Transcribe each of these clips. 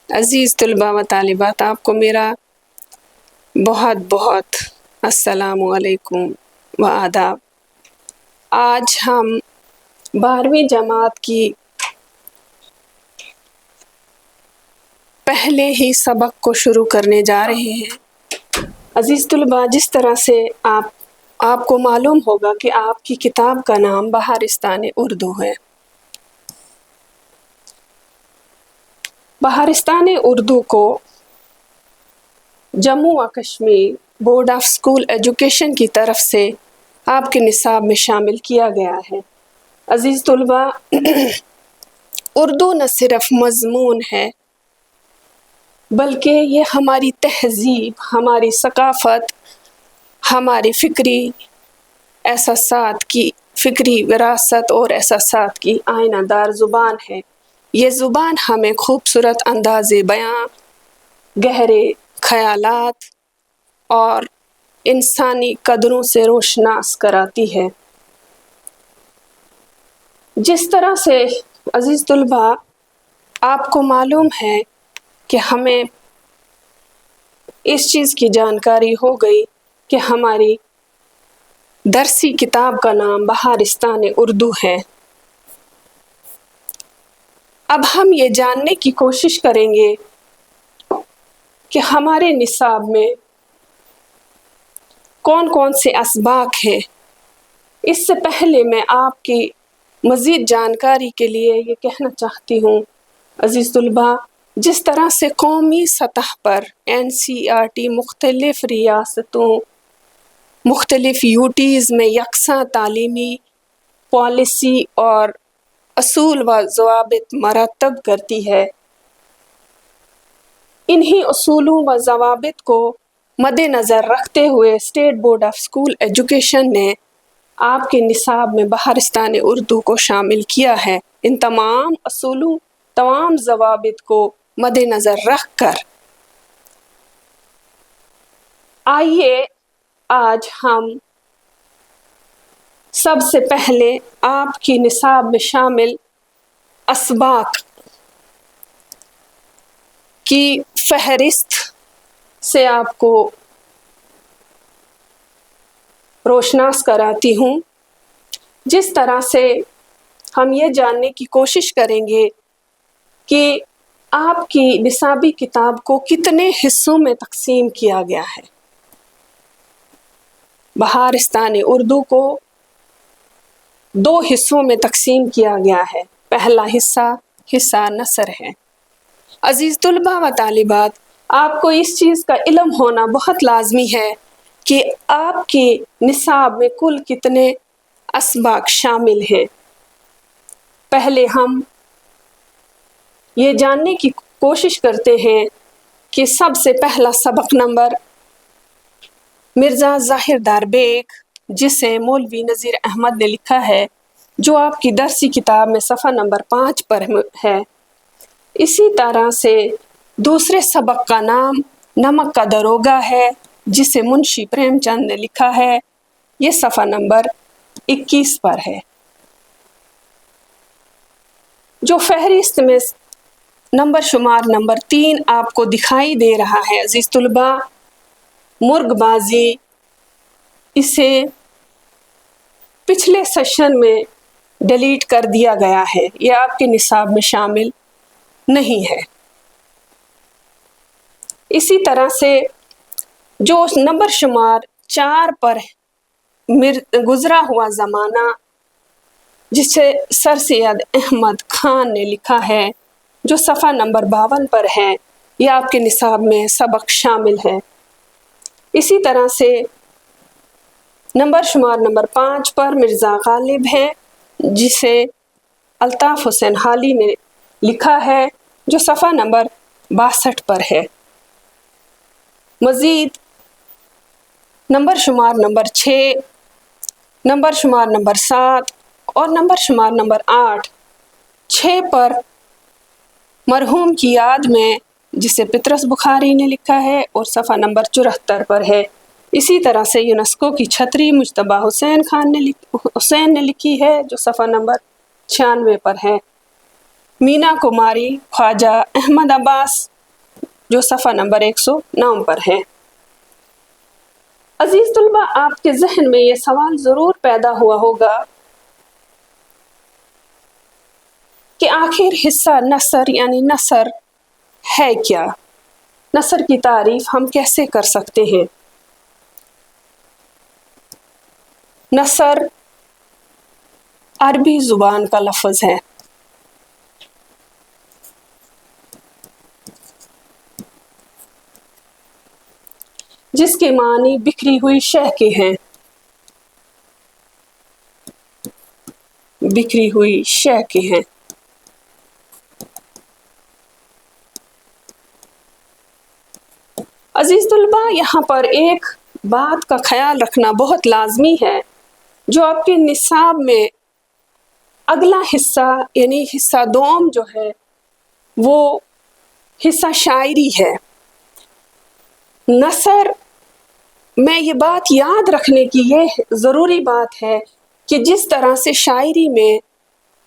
عزیز طلباء و طالبات، آپ کو میرا بہت بہت السلام علیکم و آداب۔ آج ہم 12ویں جماعت کی پہلے ہی سبق کو شروع کرنے جا رہے ہیں۔ عزیز طلباء، جس طرح سے آپ کو معلوم ہوگا کہ آپ کی کتاب کا نام بہارستان اردو ہے۔ بہارستان اردو کو جموں و Kashmir board of school education کی طرف سے آپ کے نصاب میں شامل کیا گیا ہے۔ عزیز طلباء، اردو نہ صرف مضمون ہے بلکہ یہ ہماری تہذیب، ہماری ثقافت، ہماری فکری احساسات کی فکری وراثت اور احساسات کی آئینہ دار زبان ہے۔ یہ زبان ہمیں خوبصورت انداز بیاں، گہرے خیالات اور انسانی قدروں سے روشناس کراتی ہے۔ جس طرح سے عزیز طلباء آپ کو معلوم ہے کہ ہمیں اس چیز کی جانکاری ہو گئی کہ ہماری درسی کتاب کا نام بہارستان اردو ہے، اب ہم یہ جاننے کی کوشش کریں گے کہ ہمارے نصاب میں کون کون سے اسباق ہیں۔ اس سے پہلے میں آپ کی مزید جانکاری کے لیے یہ کہنا چاہتی ہوں عزیز طلباء، جس طرح سے قومی سطح پر NCERT مختلف ریاستوں، مختلف UTs میں یکساں تعلیمی پالیسی اور اصول و ضوابط مرتب کرتی ہے، انہی اصولوں و ضوابط کو مد نظر رکھتے ہوئے state board of school education نے آپ کے نصاب میں بہارستان اردو کو شامل کیا ہے۔ ان تمام اصولوں، تمام ضوابط کو مد نظر رکھ کر آئیے آج ہم سب سے پہلے آپ کی نصاب میں شامل اسباق کی فہرست سے آپ کو روشناس کراتی ہوں۔ جس طرح سے ہم یہ جاننے کی کوشش کریں گے کہ آپ کی نصابی کتاب کو کتنے حصوں میں تقسیم کیا گیا ہے۔ بہارستان اردو کو 2 حصوں میں تقسیم کیا گیا ہے۔ پہلا حصہ نثر ہے۔ عزیز طلباء و طالبات، آپ کو اس چیز کا علم ہونا بہت لازمی ہے کہ آپ کے نصاب میں کل کتنے اسباق شامل ہیں۔ پہلے ہم یہ جاننے کی کوشش کرتے ہیں کہ سب سے پہلا سبق نمبر مرزا ظاہر دار بیگ، جسے مولوی نذیر احمد نے لکھا ہے، جو آپ کی درسی کتاب میں صفحہ نمبر 5 پر ہے۔ اسی طرح سے دوسرے سبق کا نام نمک کا داروغہ ہے، جسے منشی پریم چند نے لکھا ہے، یہ صفحہ نمبر 21 پر ہے۔ جو فہرست میں نمبر شمار نمبر 3 آپ کو دکھائی دے رہا ہے عزیز طلباء، مرغ بازی، اسے پچھلے سیشن میں ڈیلیٹ کر دیا گیا ہے، یہ آپ کے نصاب میں شامل نہیں ہے۔ اسی طرح سے جو نمبر شمار 4 پر گزرا ہوا زمانہ، جسے سر سید احمد خان نے لکھا ہے، جو صفحہ نمبر 52 پر ہے، یہ آپ کے نصاب میں سبق شامل ہے۔ اسی طرح سے نمبر شمار نمبر 5 پر مرزا غالب ہے، جسے الطاف حسین حالی نے لکھا ہے، جو صفحہ نمبر 62 پر ہے۔ مزید نمبر شمار نمبر 6، نمبر شمار نمبر 7 اور نمبر شمار نمبر 8، 6 پر مرحوم کی یاد میں، جسے پطرس بخاری نے لکھا ہے، اور صفحہ نمبر 74 پر ہے۔ اسی طرح سے یونیسکو کی چھتری مجتبی حسین نے لکھی ہے، جو صفحہ نمبر 96 پر ہے۔ مینا کماری خواجہ احمد عباس जो सफ़ा नंबर 109 पर है। अजीज तुलबा, आपके जहन में ये सवाल ज़रूर पैदा हुआ होगा कि आखिर हिस्सा नसर यानी नसर है क्या? नसर की तारीफ हम कैसे कर सकते हैं? नसर अरबी ज़ुबान का लफ्ज़ है। जिसके मानी बिखरी हुई शह के हैं। बिखरी हुई शह के हैं। अजीज तुलबा, यहाँ पर एक बात का ख्याल रखना बहुत लाजमी है, जो आपके निसाब में अगला हिस्सा यानी हिस्सा दोम जो है वो हिस्सा शायरी है। नसर में ये बात याद रखने की ये ज़रूरी बात है कि जिस तरह से शायरी में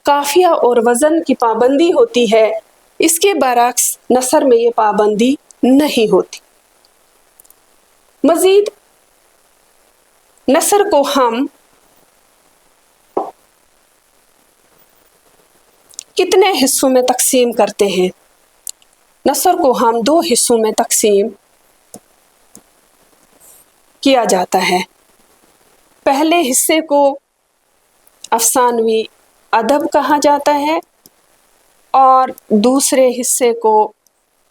काफिया और वज़न की पाबंदी होती है, इसके बरक्स नसर में ये पाबंदी नहीं होती। मज़ीद नसर को हम कितने हिस्सों में तकसीम करते हैं? नसर को हम 2 हिस्सों में तकसीम किया जाता है। पहले हिस्से को अफसानवी अदब कहा जाता है और दूसरे हिस्से को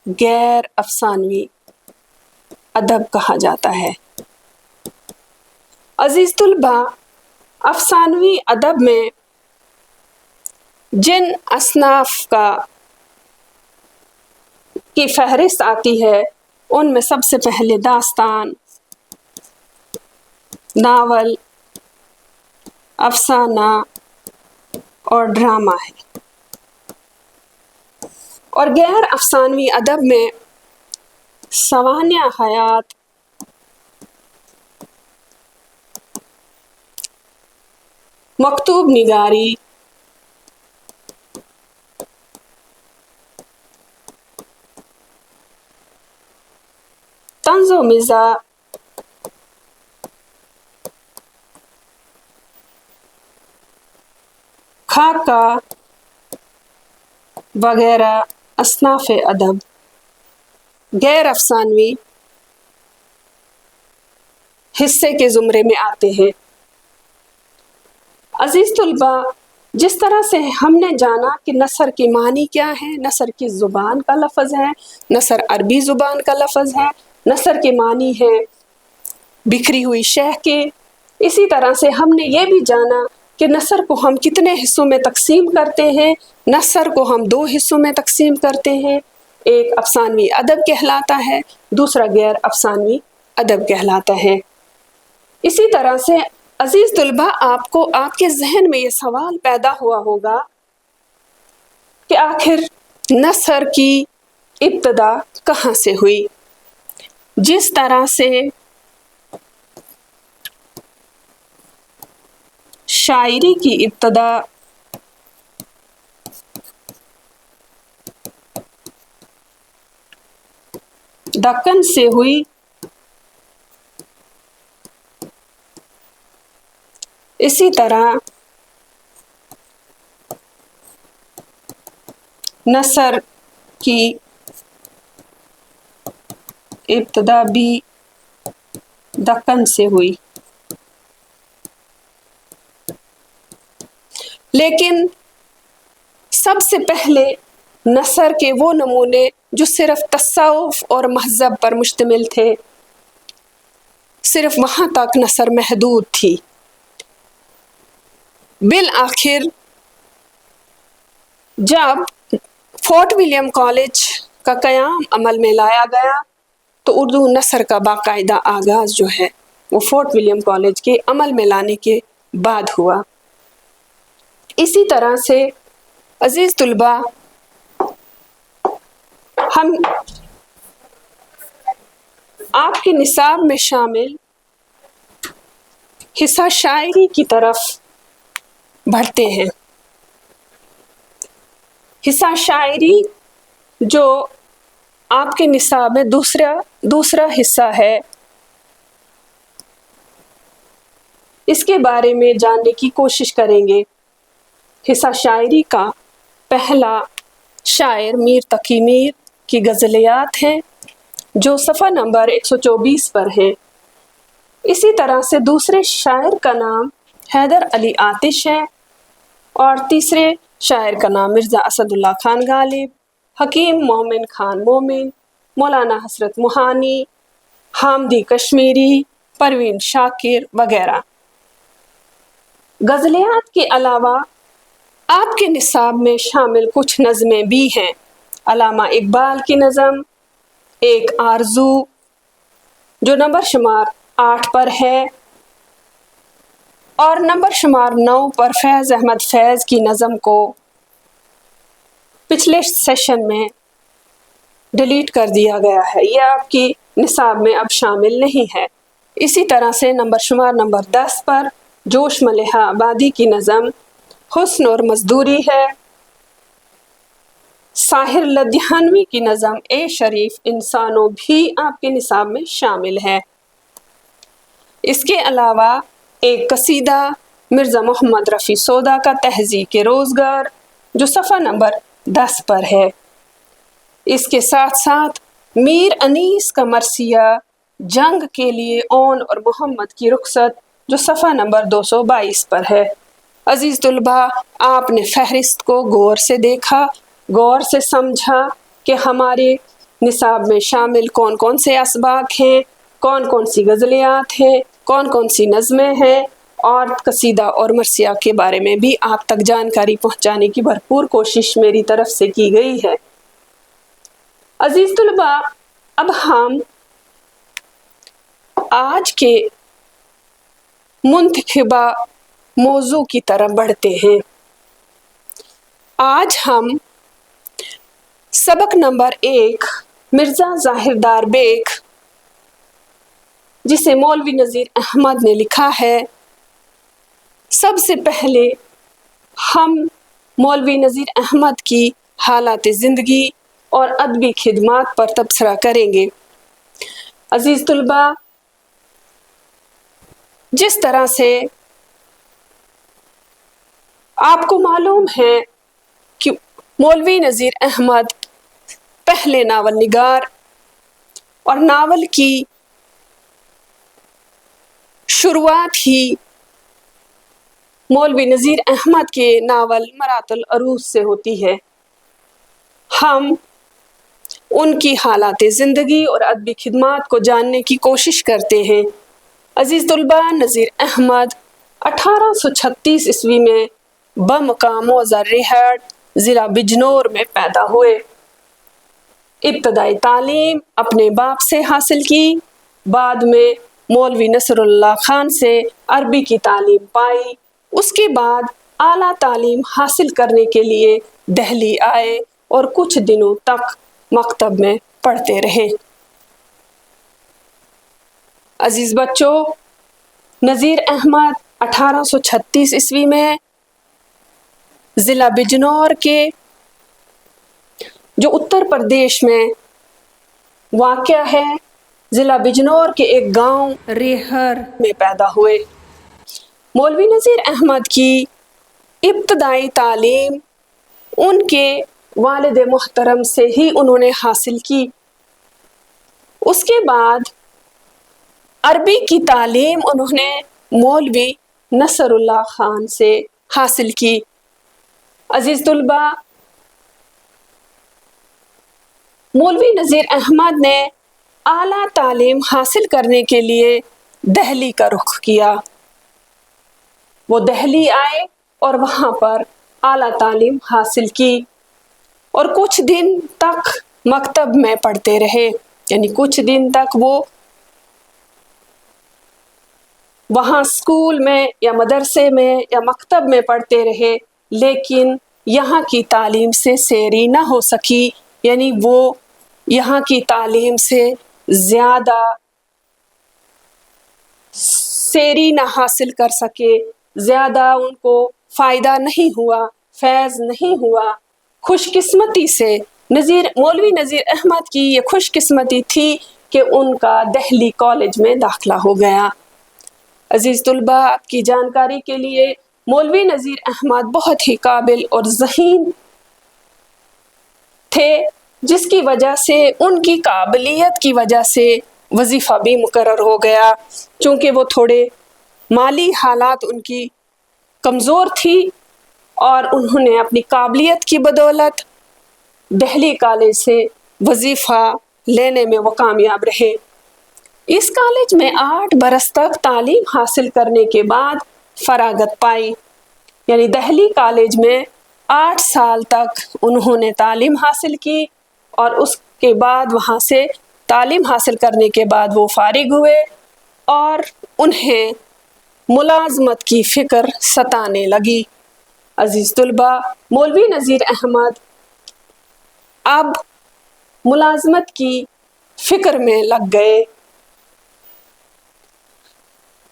गैर अफसानवी अदब कहा जाता है। अजीज तुलबा, अफसानवी अदब में जिन असनाफ की फहरिस्त आती है, उनमें सबसे पहले दास्तान, नावल, अफसाना और ड्रामा है। और गैर अफसानवी अदब में सवानिया हयात, मकतूब निगारी, तंज़ो मिज़ा, खाका वगैरह असनाफ़ अदब गैर अफसानवी हिस्से के ज़ुमरे में आते हैं। अजीज़ तुलबा, जिस तरह से हमने जाना कि नसर के मानी क्या है, नसर की ज़ुबान का लफ्ज़ है, नसर अरबी ज़ुबान का लफ्ज़ है, नसर के मानी है बिखरी हुई शह के। इसी तरह से हमने ये भी जाना कि नसर को हम कितने हिस्सों में तकसीम करते हैं। नसर को हम 2 हिस्सों में तकसीम करते हैं। एक अफसानवी अदब कहलाता है, दूसरा गैर अफसानवी अदब कहलाता है। इसी तरह से अजीज तुलबा, आपको आपके जहन में ये सवाल पैदा हुआ होगा कि आखिर नसर की इब्तदा कहाँ से हुई। जिस तरह से शायरी की इब्तदा दक्कन से हुई, इसी तरह नसर की इब्तदा भी दक्कन से हुई। लेकिन सबसे पहले नसर के वो नमूने जो सिर्फ तस्साउफ और महज़ब पर मुश्तमिल थे, सिर्फ वहाँ तक नसर महदूद थी। बिल आखिर जब फोर्ट विलियम कॉलेज का क़याम अमल में लाया गया, तो उर्दू नसर का बाकायदा आगाज़ जो है वो फोर्ट विलियम कॉलेज के अमल में लाने के बाद हुआ। इसी तरह से अजीज़ तुलबा, हम आपके निसाब में शामिल हिस्सा शायरी की तरफ बढ़ते हैं। हिस्सा शायरी जो آپ کے نصاب میں دوسرا حصہ ہے، اس کے بارے میں جاننے کی کوشش کریں گے۔ حصہ شاعری کا پہلا شاعر میر تقی میر کی غزلیات ہیں جو صفحہ نمبر 124 پر ہیں۔ اسی طرح سے دوسرے شاعر کا نام حیدر علی آتش ہے اور تیسرے شاعر کا نام مرزا اسد اللہ خان غالب، حکیم مومن خان مومن، مولانا حسرت موہانی، حامدی کشمیری، پروین شاکر وغیرہ۔ غزلیات کے علاوہ آپ کے نصاب میں شامل کچھ نظمیں بھی ہیں۔ علامہ اقبال کی نظم ایک آرزو جو نمبر شمار 8 پر ہے، اور نمبر شمار 9 پر فیض احمد فیض کی نظم کو پچھلے سیشن میں ڈیلیٹ کر دیا گیا ہے، یہ آپ کی نصاب میں اب شامل نہیں ہے۔ اسی طرح سے نمبر 10 پر جوش ملحہ آبادی کی نظم حسن اور مزدوری ہے۔ ساحر لدھیانوی کی نظم اے شریف انسانوں بھی آپ کے نصاب میں شامل ہے۔ اس کے علاوہ ایک قصیدہ مرزا محمد رفیع سودا کا تہذیب کے روزگار جو صفحہ نمبر 10 پر ہے۔ اس کے ساتھ ساتھ میر انیس کا مرثیہ جنگ کے لیے اون اور محمد کی رخصت جو صفحہ نمبر 222 پر ہے۔ عزیز طلباء، آپ نے فہرست کو غور سے دیکھا، غور سے سمجھا کہ ہمارے نصاب میں شامل کون کون سے اسباق ہیں، کون کون سی غزلیات ہیں، کون کون سی نظمیں ہیں، اور قصیدہ اور مرثیہ کے بارے میں بھی آپ تک جانکاری پہنچانے کی بھرپور کوشش میری طرف سے کی گئی ہے۔ عزیز طلباء، اب ہم آج کے منتخبہ موضوع کی طرف بڑھتے ہیں۔ آج ہم سبق نمبر 1 مرزا ظاہردار بیگ جسے مولوی نذیر احمد نے لکھا ہے، سب سے پہلے ہم مولوی نذیر احمد کی حالات زندگی اور ادبی خدمات پر تبصرہ کریں گے۔ عزیز طلباء، جس طرح سے آپ کو معلوم ہے کہ مولوی نذیر احمد پہلے ناول نگار اور ناول کی شروعات ہی مولوی نذیر احمد کے ناول مرات العروض سے ہوتی ہے۔ ہم ان کی حالات زندگی اور ادبی خدمات کو جاننے کی کوشش کرتے ہیں۔ عزیز طلباء، نذیر احمد 1836 عیسوی میں بمقام موزارہٹ ضلع بجنور میں پیدا ہوئے۔ ابتدائی تعلیم اپنے باپ سے حاصل کی، بعد میں مولوی نصر اللہ خان سے عربی کی تعلیم پائی۔ اس کے بعد اعلیٰ تعلیم حاصل کرنے کے لیے دہلی آئے اور کچھ دنوں تک مکتب میں پڑھتے رہے۔ عزیز بچوں، نذیر احمد 1836 عیسوی میں ضلع بجنور کے جو اتر پردیش میں واقع ہے، ضلع بجنور کے ایک گاؤں ریہر میں پیدا ہوئے۔ مولوی نذیر احمد کی ابتدائی تعلیم ان کے والد محترم سے ہی انہوں نے حاصل کی۔ اس کے بعد عربی کی تعلیم انہوں نے مولوی نصر اللہ خان سے حاصل کی۔ عزیز طلباء، مولوی نذیر احمد نے اعلیٰ تعلیم حاصل کرنے کے لیے دہلی کا رخ کیا۔ وہ دہلی آئے اور وہاں پر اعلیٰ تعلیم حاصل کی اور کچھ دن تک مکتب میں پڑھتے رہے، یعنی کچھ دن تک وہ وہاں اسکول میں یا مدرسے میں یا مکتب میں پڑھتے رہے، لیکن یہاں کی تعلیم سے سیری نہ ہو سکی، یعنی وہ یہاں کی تعلیم سے زیادہ سیری نہ حاصل کر سکے، زیادہ ان کو فائدہ نہیں ہوا، فیض نہیں ہوا۔ خوش قسمتی سے मौलवी नज़ीर अहमद की ये खुशकिस्मती थी कि उनका दिल्ली कॉलेज में दाखिला हो गया। अजीज़ तुलबा, आपकी जानकारी के लिए मौलवी नज़ीर अहमद बहुत ही काबिल और ज़हीन थे, जिसकी वजह से उनकी काबिलियत की वजह से वजीफ़ा भी मुकर्रर हो गया। चूँकि वो थोड़े माली हालात उनकी कमज़ोर थी और उन्होंने अपनी काबिलियत की बदौलत दिल्ली कॉलेज से वजीफ़ा लेने में वो कामयाब रहे। इस कॉलेज में 8 बरस तक तालीम हासिल करने के बाद फरागत पाई, यानी दिल्ली कॉलेज में 8 साल तक उन्होंने तालीम हासिल की और उसके बाद वहाँ से तालीम हासिल करने के बाद वो फारिग हुए और उन्हें मुलाजमत की फ़िक्र सताने लगी। अजीज़ तुलबा, मौलवी नज़ीर अहमद अब मुलाजमत की फ़िक्र में लग गए।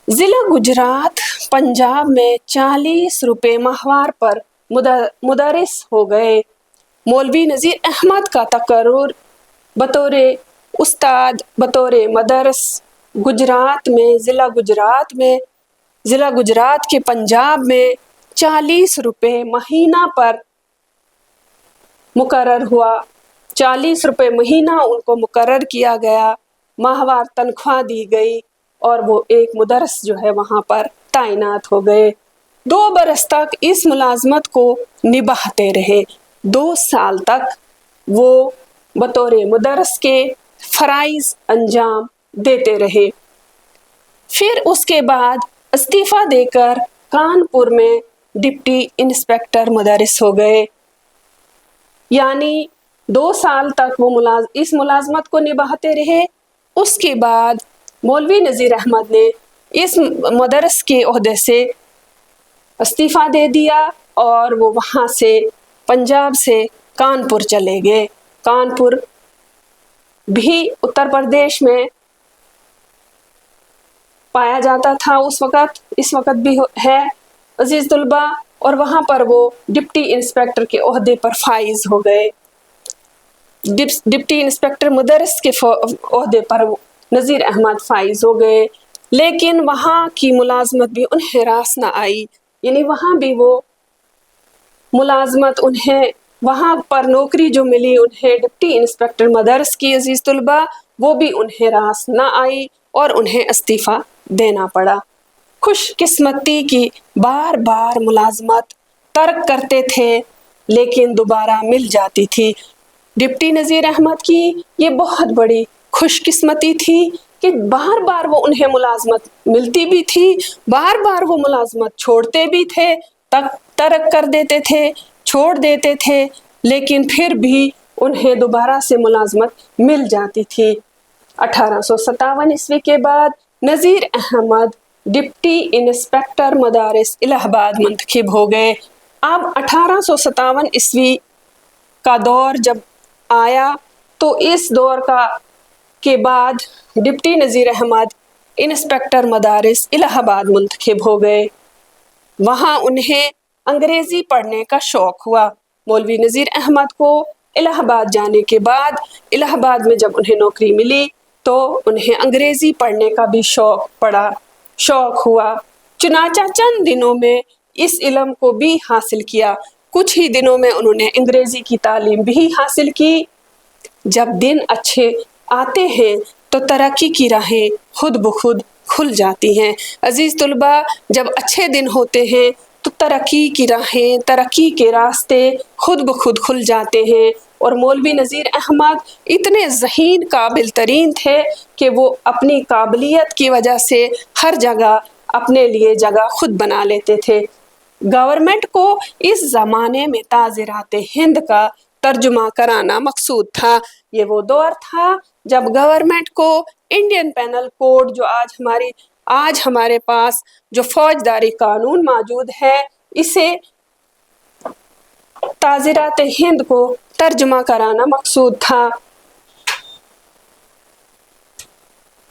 ज़िला गुजरात पंजाब में 40 रुपये माहवार पर मुदरिस हो गए। मौलवी नज़ीर अहमद का तकर्रुर बतौर उस्ताद बतौर मदरस ज़िला गुजरात के पंजाब में 40 रुपये महीना पर मुकर्रर हुआ। 40 रुपये महीना उनको मुकर्रर किया गया, माहवार तनख्वाह दी गई और वो एक मुदरस जो है वहाँ पर तैनात हो गए। 2 बरस तक इस मुलाजमत को निभाते रहे। 2 साल तक वो बतौर मुदरस के फ़राइज़ अंजाम देते रहे। फिर उसके बाद इस्तीफ़ा देकर कानपुर में डिप्टी इंस्पेक्टर मुदरिस हो गए। यानी 2 साल तक वो इस मुलाजमत को निभाते रहे। उसके बाद मौलवी नज़ीर अहमद ने इस मदरस के ओहदे से इस्तीफ़ा दे दिया और वो वहाँ से पंजाब से कानपुर चले गए। कानपुर भी उत्तर प्रदेश में पाया जाता था उस वक़्त, इस वक़्त भी है अजीज़ तुलबा, और वहाँ पर वो डिप्टी इंस्पेक्टर के ओहदे पर फाइज हो गए। डिप्टी इंस्पेक्टर मुदरस के ओहदे पर नज़ीर अहमद फाइज हो गए, लेकिन वहाँ की मुलाजमत भी उन्हें रास ना आई। यानी वहाँ भी वो मुलाजमत उन्हें वहाँ पर नौकरी जो मिली उन्हें डिप्टी इंस्पेक्टर मदरस की अजीज़ तुलबा, वो भी उन्हें रास ना आई और उन्हें इस्तीफ़ा देना पड़ा। खुशकिस्मती की बार बार मुलाजमत तर्क करते थे लेकिन दोबारा मिल जाती थी। डिप्टी नज़ीर अहमद की ये बहुत बड़ी खुशकिस्मती थी कि बार बार वो उन्हें मुलाजमत मिलती भी थी, बार बार वो मुलाजमत छोड़ते भी थे, तर्क कर देते थे, छोड़ देते थे, लेकिन फिर भी उन्हें दोबारा से मुलाजमत मिल जाती थी। 1857 ईस्वी के बाद नज़ीर अहमद डिप्टी इंस्पेक्टर मदारिस इलाहाबाद मुंतखब हो गए। अब 1857 ईस्वी का दौर जब आया तो इस दौर के बाद डिप्टी नज़ीर अहमद इंस्पेक्टर मदारिस इलाहाबाद मुंतखब हो गए। वहाँ उन्हें अंग्रेज़ी पढ़ने का शौक़ हुआ। मौलवी नज़ीर अहमद को इलाहाबाद जाने के बाद इलाहाबाद में जब उन्हें नौकरी मिली तो उन्हें अंग्रेज़ी पढ़ने का भी शौक़ हुआ। चुनाचा चंद दिनों में इस इल्म को भी हासिल किया। कुछ ही दिनों में उन्होंने अंग्रेज़ी की तालीम भी हासिल की। जब दिन अच्छे आते हैं तो तरक्की की राहें खुद ब खुद खुल जाती हैं। अजीज़ तुलबा, जब अच्छे दिन होते हैं तो तरक्की की राहें, तरक्की के रास्ते खुद ब खुद खुल जाते हैं। और मौलवी नज़ीर अहमद इतने ज़हीन काबिल तरीन थे कि वो अपनी काबिलियत की वजह से हर जगह अपने लिए जगह खुद बना लेते थे। गवर्नमेंट को इस ज़माने में ताज़िरात हिंद का तर्जुमा कराना मकसूद था। ये वो दौर था जब गवर्नमेंट को इंडियन पेनल कोड, जो आज हमारे पास जो फौजदारी कानून मौजूद है, इसे ताज़िरात हिंद को तर्जुमा कराना मकसूद था।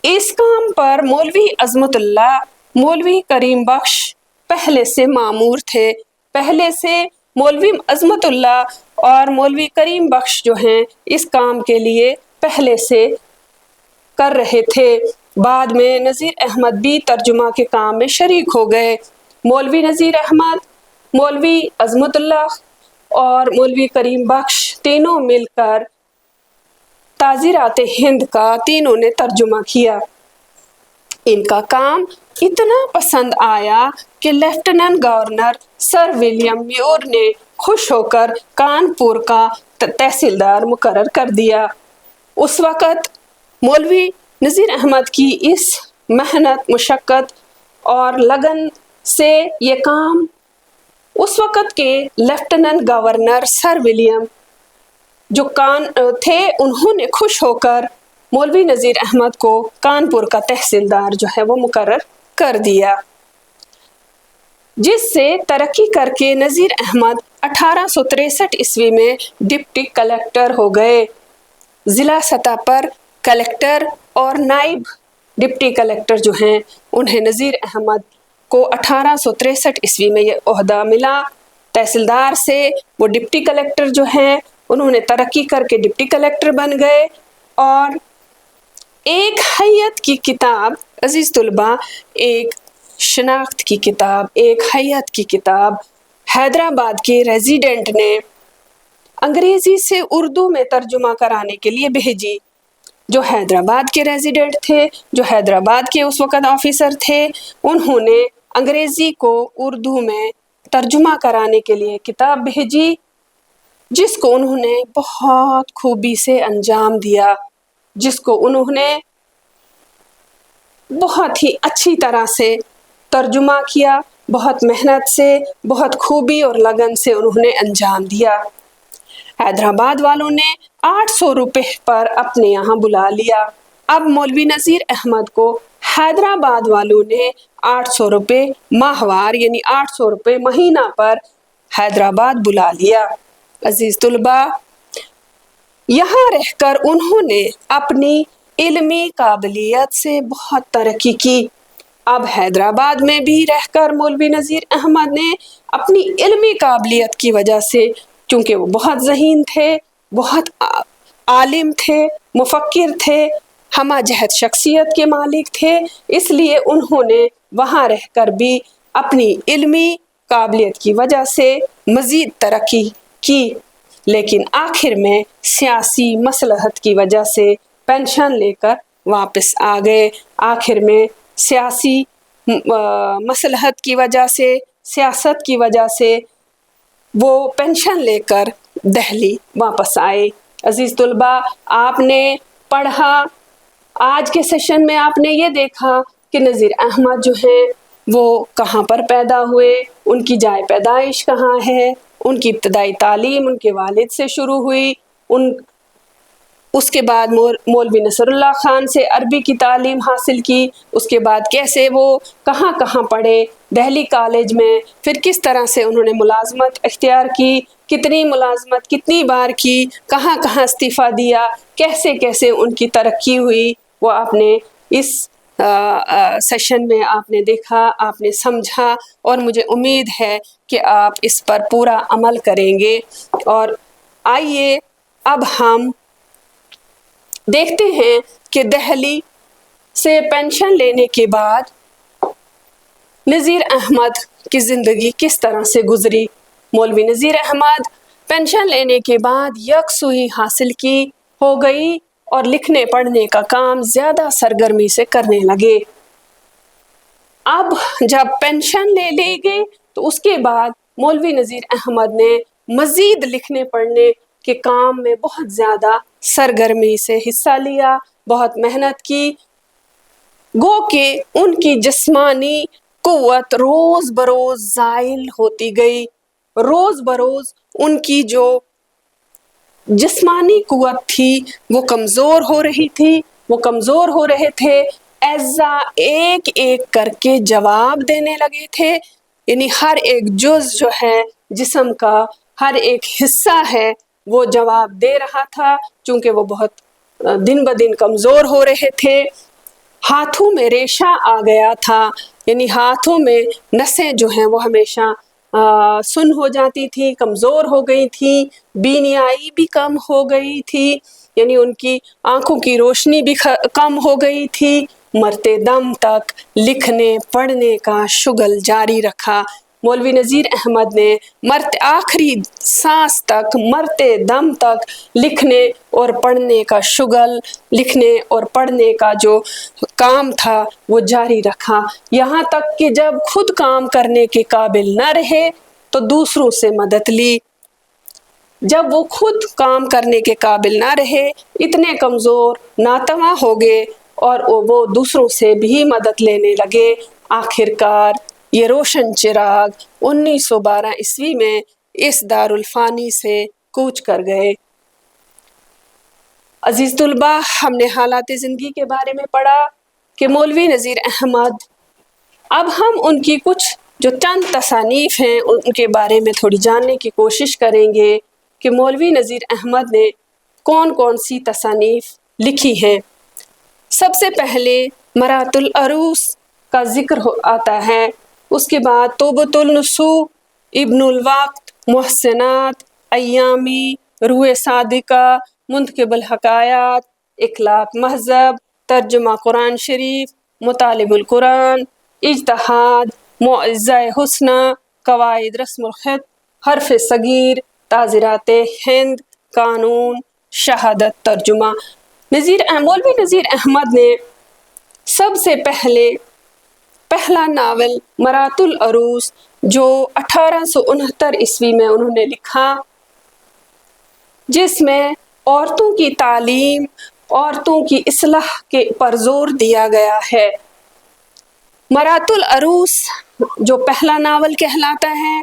इस काम पर मौलवी अज़मतुल्लाह, मौलवी करीम बख्श पहले से मामूर थे। पहले से मौलवी अज़मतुल्लाह اور مولوی کریم بخش جو ہیں اس کام کے لیے پہلے سے کر رہے تھے۔ بعد میں نذیر احمد بھی ترجمہ کے کام میں شریک ہو گئے۔ مولوی نذیر احمد، مولوی عظمت اللہ اور مولوی کریم بخش تینوں مل کر تعزیرات ہند کا تینوں نے ترجمہ کیا۔ ان کا کام اتنا پسند آیا کہ lieutenant governor sir William Muir نے خوش ہو کر کانپور کا تحصیلدار مقرر کر دیا۔ اس وقت مولوی نذیر احمد کی اس محنت، مشقت اور لگن سے یہ کام اس وقت کے لیفٹیننٹ گورنر سر ولیم جو تھے، انہوں نے خوش ہو کر مولوی نذیر احمد کو کانپور کا تحصیلدار جو ہے وہ مقرر کر دیا، جس سے ترقی کر کے نذیر احمد 1863 عیسوی میں ڈپٹی کلیکٹر ہو گئے۔ ضلع سطح پر کلیکٹر اور نائب ڈپٹی کلیکٹر جو ہیں انہیں نذیر احمد کو 1863 عیسوی میں یہ عہدہ ملا۔ تحصیلدار سے وہ ڈپٹی کلیکٹر جو ہیں انہوں نے ترقی کر کے ڈپٹی کلیکٹر بن گئے، اور ایک حیت کی کتاب، عزیز طلباء، ایک شناخت کی کتاب، ایک حیت کی کتاب حیدرآباد کے ریزیڈنٹ نے انگریزی سے اردو میں ترجمہ کرانے کے لیے بھیجی۔ جو حیدرآباد کے ریزیڈنٹ تھے، جو حیدرآباد کے اس وقت آفیسر تھے، انہوں نے انگریزی کو اردو میں ترجمہ کرانے کے لیے کتاب بھیجی، جس کو انہوں نے بہت خوبی سے انجام دیا، جس کو انہوں نے بہت ہی اچھی طرح سے ترجمہ کیا، بہت محنت سے، بہت خوبی اور لگن سے انہوں نے انجام دیا۔ حیدرآباد والوں نے 800 روپے پر اپنے یہاں بلا لیا۔ اب مولوی نذیر احمد کو حیدرآباد والوں نے 800 روپے ماہوار یعنی 800 روپے مہینہ پر حیدرآباد بلا لیا۔ عزیز طلباء، یہاں رہ کر انہوں نے اپنی علمی قابلیت سے بہت ترقی کی۔ اب حیدرآباد میں بھی رہ کر مولوی نذیر احمد نے اپنی علمی قابلیت کی وجہ سے، چونکہ وہ بہت ذہین تھے، بہت عالم تھے، مفکر تھے، ہمہ جہت شخصیت کے مالک تھے، اس لیے انہوں نے وہاں رہ کر بھی اپنی علمی قابلیت کی وجہ سے مزید ترقی کی، لیکن آخر میں سیاسی مصلحت کی وجہ سے پینشن لے کر واپس آ گئے۔ آخر میں سیاسی مصلحت کی وجہ سے، سیاست کی وجہ سے وہ پینشن لے کر دہلی واپس آئے۔ عزیز طلباء، آپ نے پڑھا، آج کے سیشن میں آپ نے یہ دیکھا کہ نذیر احمد جو ہیں وہ کہاں پر پیدا ہوئے، ان کی جائے پیدائش کہاں ہے، ان کی ابتدائی تعلیم ان کے والد سے شروع ہوئی، اس کے بعد مولوی نصر اللہ خان سے عربی کی تعلیم حاصل کی، اس کے بعد کیسے وہ کہاں کہاں پڑھے، دہلی کالج میں، پھر کس طرح سے انہوں نے ملازمت اختیار کی، کتنی ملازمت کتنی بار کی، کہاں کہاں استعفیٰ دیا، کیسے کیسے ان کی ترقی ہوئی، وہ آپ نے اس سیشن میں آپ نے دیکھا، آپ نے سمجھا، اور مجھے امید ہے کہ آپ اس پر پورا عمل کریں گے۔ اور آئیے اب ہم دیکھتے ہیں کہ دہلی سے پینشن لینے کے بعد نذیر احمد کی زندگی کس طرح سے گزری۔ مولوی نذیر احمد پینشن لینے کے بعد یکسوئی حاصل کی ہو گئی اور لکھنے پڑھنے کا کام زیادہ سرگرمی سے کرنے لگے۔ اب جب پینشن لے لے گئے تو اس کے بعد مولوی نذیر احمد نے مزید لکھنے پڑھنے کے کام میں بہت زیادہ سرگرمی سے حصہ لیا، بہت محنت کی، گو کہ ان کی جسمانی قوت روز بروز زائل ہوتی گئی، روز بروز ان کی جو جسمانی قوت تھی وہ کمزور ہو رہی تھی، وہ کمزور ہو رہے تھے، اعضا ایک ایک کر کے جواب دینے لگے تھے، یعنی ہر ایک جز جو ہے جسم کا، ہر ایک حصہ ہے وہ جواب دے رہا تھا، چونکہ وہ بہت دن بدن کمزور ہو رہے تھے۔ ہاتھوں میں ریشہ آ گیا تھا، یعنی ہاتھوں میں نسیں جو ہیں وہ ہمیشہ सुन हो जाती थी, कमज़ोर हो गई थी, बीनियाई भी कम हो गई थी, यानी उनकी आंखों की रोशनी भी कम हो गई थी। मरते दम तक लिखने पढ़ने का शुगल जारी रखा। मौलवी नज़ीर अहमद ने मरते आखिरी सांस तक, मरते दम तक लिखने और पढ़ने का शुगल, लिखने और पढ़ने का जो काम था वो जारी रखा। यहाँ तक कि जब खुद काम करने के काबिल न रहे तो दूसरों से मदद ली। जब वो खुद काम करने के काबिल ना रहे, इतने कमज़ोर नातवा हो गए और वो दूसरों से भी मदद लेने लगे। आखिरकार ये रोशन चिराग 1912 ईस्वी में इस दारुल फ़ानी से कूच कर गए। अजीज़ तुलबा, हमने हालात ज़िंदगी के बारे में पढ़ा कि मौलवी नज़ीर अहमद, अब हम उनकी कुछ जो चंद तसानीफ़ हैं उनके बारे में थोड़ी जानने की कोशिश करेंगे कि मौलवी नज़ीर अहमद ने कौन कौन सी तसानीफ़ लिखी हैं। सबसे पहले मरातुल अरूस का ज़िक्र आता है, उसके बाद तौबतुल नुसूह, इब्नुल वक्त, मुहस्सिनात, अय्यामी, रूए सादिका, मुंतकिबुल हकायात, इखलाक महज़ब, तर्जुमा कुरान शरीफ, मुतालिबुल कुरान, इज्तिहाद, मुअज़्ज़ा हुस्ना, कवाइद रस्मुल ख़ित, हर्फ़ सगीर, ताज़िरात हिंद, कानून, शहादत तर्जुमा। मौलवी नज़ीर अहमद ने सबसे पहला नावल मरातुल अरूस जो 1869 ईस्वी में उन्होंने लिखा, जिसमें औरतों की तालीम, औरतों की इस्लाह के पर जोर दिया गया है। मरातुल अरूस जो पहला नावल कहलाता है,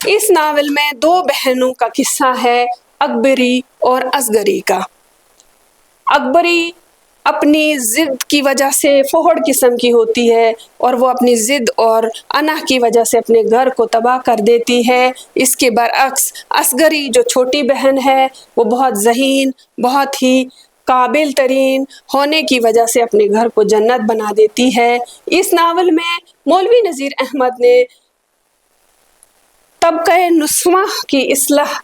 इस नावल में दो बहनों का किस्सा है, अकबरी और असगरी का। अकबरी अपनी ज़िद की वजह से फोहड़ किस्म की होती है और वो अपनी ज़िद और अना की वजह से अपने घर को तबाह कर देती है। इसके बरअक्स असगरी जो छोटी बहन है वो बहुत ज़हीन, बहुत ही काबिल तरीन होने की वजह से अपने घर को जन्नत बना देती है। इस नावल में मौलवी नज़ीर अहमद ने तबक़े नुस्वा की इस्लाह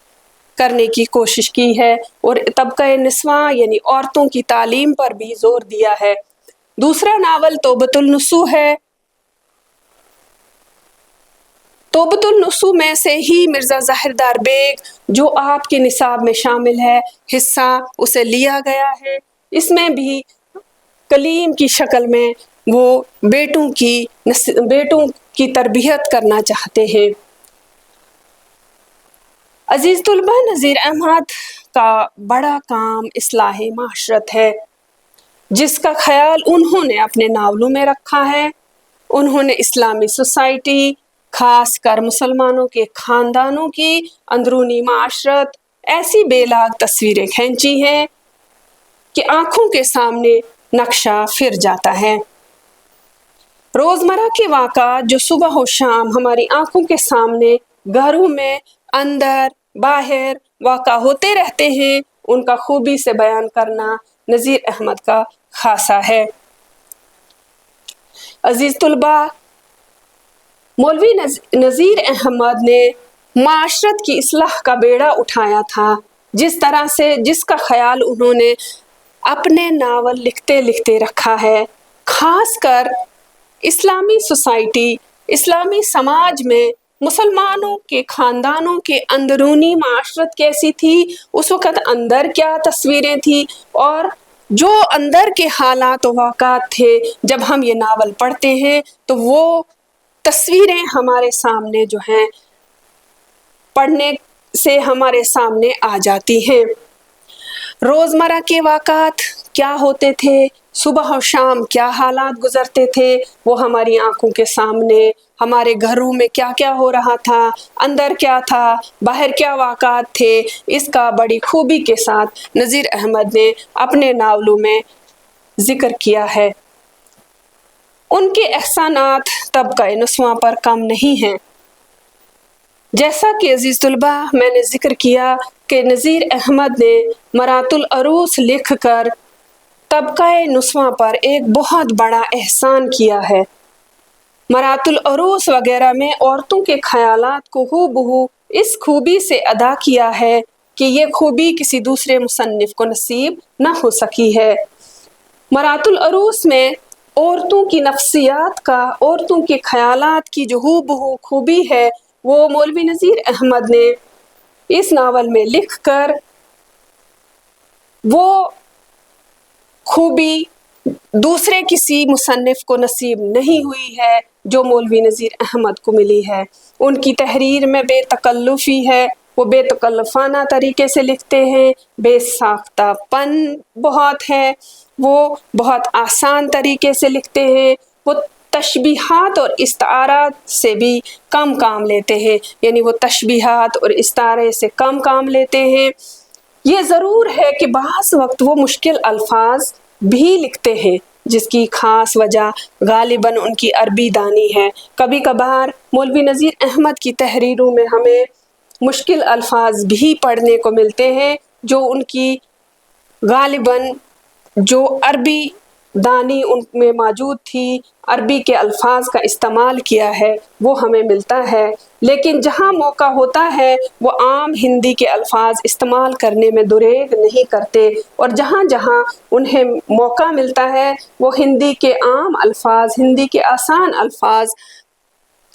करने की कोशिश की है और तबक़े निस्वा यानी औरतों की तालीम पर भी जोर दिया है। दूसरा नावल तौबतुल नुसूह है। तौबतुल नुसूह में से ही मिर्ज़ा ज़ाहिरदार बेग जो आपके निसाब में शामिल है, हिस्सा उसे लिया गया है। इसमें भी कलीम की शक्ल में वो बेटों की तरबियत करना चाहते हैं। अजीज़ तुलबा, नज़ीर अहमद का बड़ा काम इस्लाह माशरत है, जिसका ख्याल उन्होंने अपने नावलों में रखा है। उन्होंने इस्लामी सोसाइटी, ख़ास कर मुसलमानों के ख़ानदानों की अंदरूनी माशरत, ऐसी बेलाग तस्वीरें खींची हैं कि आँखों के सामने नक्शा फिर जाता है। रोज़मर्रा के वाक़ात जो सुबह और शाम हमारी आँखों के सामने घरों में अंदर बाहर वाक़ा होते रहते हैं, उनका खूबी से बयान करना नज़ीर अहमद का खासा है। अजीज़ तुलबा, मौलवी नज़ीर अहमद ने माशरत की इस्लाह का बेड़ा उठाया था, जिस तरह से जिसका ख्याल उन्होंने अपने नावल लिखते लिखते रखा है। ख़ास कर इस्लामी सोसाइटी, इस्लामी समाज में मुसलमानों के ख़ानदानों के अंदरूनी माशरत कैसी थी, उस वक़्त अंदर क्या तस्वीरें थी और जो अंदर के हालात वाक़ात थे, जब हम ये नावल पढ़ते हैं तो वो तस्वीरें हमारे सामने जो हैं पढ़ने से हमारे सामने आ जाती हैं। रोज़मर्रा के वाक़ात क्या होते थे, सुबह और शाम क्या हालात गुजरते थे, वो हमारी आंखों के सामने, हमारे घरों में क्या क्या हो रहा था, अंदर क्या था, बाहर क्या वाक़ात थे, इसका बड़ी खूबी के साथ नज़ीर अहमद ने अपने नावलों में ज़िक्र किया है। उनके एहसानात तबक़े नुस्वा पर कम नहीं हैं। जैसा कि अज़ीज़ तुलबा मैंने ज़िक्र किया कि नज़ीर अहमद ने मरातुल अरूस लिख कर तबक़े नुस्वा पर एक बहुत बड़ा एहसान किया है। मरात उल अरूस वगैरह में औरतों के ख्यालात को हूबहू इस खूबी से अदा किया है कि ये खूबी किसी दूसरे मुसन्निफ को नसीब न हो सकी है। मरात उल अरूस में औरतों की नफ्सियात का, औरतों के ख्यालात की जो हूबहू खूबी है वो मौलवी नज़ीर अहमद ने इस नावल में लिखकर वो खूबी दूसरे किसी मुसन्निफ को नसीब नहीं हुई है जो मौलवी नज़ीर अहमद को मिली है। उनकी तहरीर में बेतकल्लुफ़ी है, वो बेतकल्लुफ़ाना तरीके से लिखते हैं, बेसाख्तापन बहुत है, वो बहुत आसान तरीके से लिखते हैं, वो तशबीहात और इस्तारात से भी कम काम लेते हैं, यानी वो तशबीहात और इस्तारे से कम काम लेते हैं। ये ज़रूर है कि बाज़ वक्त वो मुश्किल अल्फाज भी लिखते हैं जिसकी ख़ास वजह गालिबन उनकी अरबी दानी है। कभी कभार मौलवी नज़ीर अहमद की तहरीरों में हमें मुश्किल अल्फाज भी पढ़ने को मिलते हैं जो उनकी गालिबन जो अरबी दानी उनमें मौजूद थी, अरबी के अल्फाज का इस्तेमाल किया है वो हमें मिलता है। लेकिन जहाँ मौका होता है वो आम हिंदी के अल्फाज इस्तेमाल करने में दुरेग नहीं करते, और जहाँ जहाँ उन्हें मौका मिलता है वो हिंदी के आम अल्फाज, हिंदी के आसान अल्फाज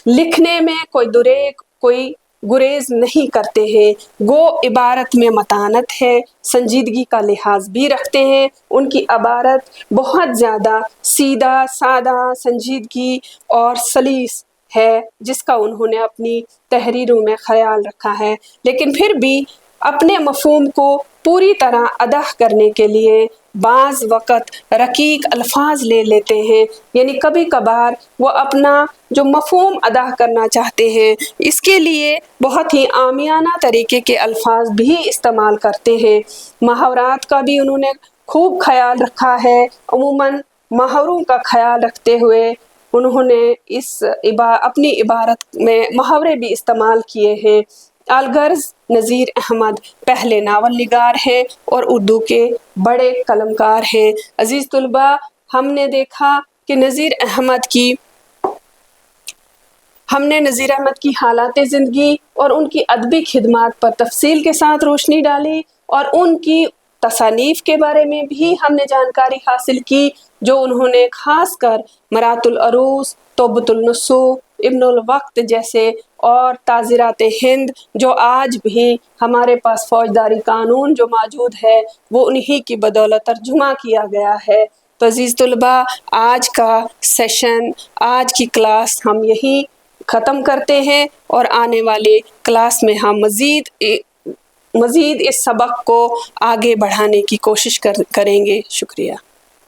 लिखने में कोई दुरेग, कोई गुरेज नहीं करते हैं। गो इबारत में मतानत है, संजीदगी का लिहाज भी रखते हैं। उनकी इबारत बहुत ज़्यादा सीधा सादा, संजीदगी और सलीस है जिसका उन्होंने अपनी तहरीरों में ख्याल रखा है। लेकिन फिर भी अपने मफ़हूम को पूरी तरह अदा करने के लिए बाज़ वक़्त रकीक अल्फाज ले लेते हैं, यानी कभी कभार वो अपना जो मफ़हूम अदा करना चाहते हैं इसके लिए बहुत ही आमियाना तरीके के अल्फाज भी इस्तेमाल करते हैं। मुहावरात का भी उन्होंने खूब ख्याल रखा है। अमूमन मुहावरों का ख्याल रखते हुए उन्होंने अपनी इबारत में मुहावरे भी इस्तेमाल किए हैं। अलगर्ज नज़ीर अहमद पहले नावल निगार हैं और उर्दू के बड़े कलमकार हैं। अजीज़ तुलबा, हमने देखा कि नज़ीर अहमद की हालात ज़िंदगी और उनकी अदबी खिदमात पर तफसील के साथ रोशनी डाली, और उनकी तसानीफ़ के बारे में भी हमने जानकारी हासिल की जो उन्होंने खासकर मरातुल अरूस, तौबतुल नुसूख, इब्नुल वक्त जैसे और ताज़िरात हिंद जो आज भी हमारे पास फौजदारी कानून जो मौजूद है वो उन्हीं की बदौलत तर्जुमा किया गया है। तो अज़ीज़ तुलबा, आज का सेशन, आज की क्लास हम यहीं ख़त्म करते हैं और आने वाले क्लास में हम मज़ीद इस सबक को आगे बढ़ाने की कोशिश करेंगे। शुक्रिया।